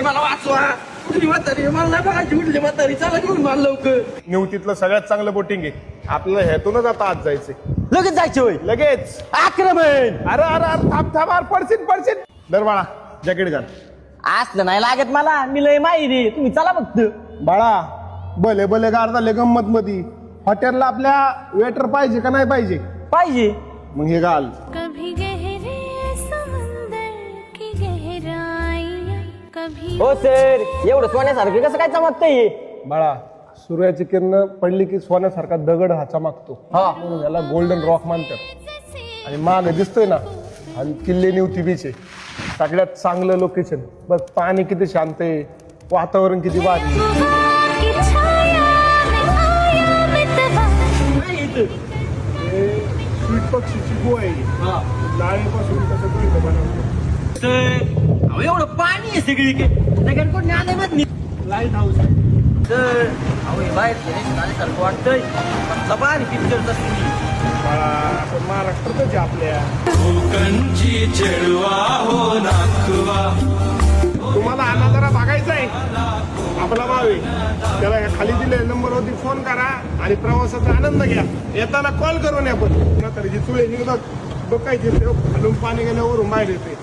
मला वाचवा. कुठली म्हातारी मला नाही बघायची. कुठली म्हातारी चला घेऊन मला लवकर. निवतीतलं सगळ्यात चांगलं बोटिंग आहे. आपल्याला ह्यातूनच आता आज जायचंय. लगेच जायचे होय. लगेच आक्रमण. अरे अरे अरे थांब थांब अरे पडशील दर बाळा जॅकेट घाल. असलं नाही लागत मला. मी लय माहिती. तुम्ही चला फक्त. बाळा भले भले गार झाले गंमत मध्ये. हॉटेलला आपल्या वेटर पाहिजे का नाही पाहिजे? पाहिजे. मग हे घाल. कभी गहरे समंदर की गहराइयां कभी हो सर एवढं सोन्यासारखं कसं काय चमकतंय? बाळा सूर्याची किरण पडली की सोन्यासारखा दगड हा चमकतो. हा. म्हणून याला गोल्डन रॉक मानतात. आणि माग दिसतोय ना आणि किल्ले निवती बीच आहे. सगळ्यात चांगलं लोकेशन. बस पाणी किती शांत आहे. वातावरण किती भारी. गुबार की छाया में आया मितवा स्वीट पक्षीची गोय लाळीपासून कसं गोय बनवतो. सर एवढं पाणी आहे सगळीकडे. सगळ्यात कोणी आलंय मग मी. लाईट हाऊस सर अहो बाहेर आल्यासारखं वाटतंय. पाणी पिक्चरचा तुम्ही आपण महाराष्ट्रातच आहे आपल्या. तुम्हाला आला जरा बघायचा आहे. आपला भाव आहे. त्याला ह्या खाली दिलेल्या नंबरवरती फोन करा आणि प्रवासाचा आनंद घ्या. येताना कॉल करून या. पण तरी जी चुळे निघतात बघायचे खालून पाणी गेल्यावरून बाहेर येते.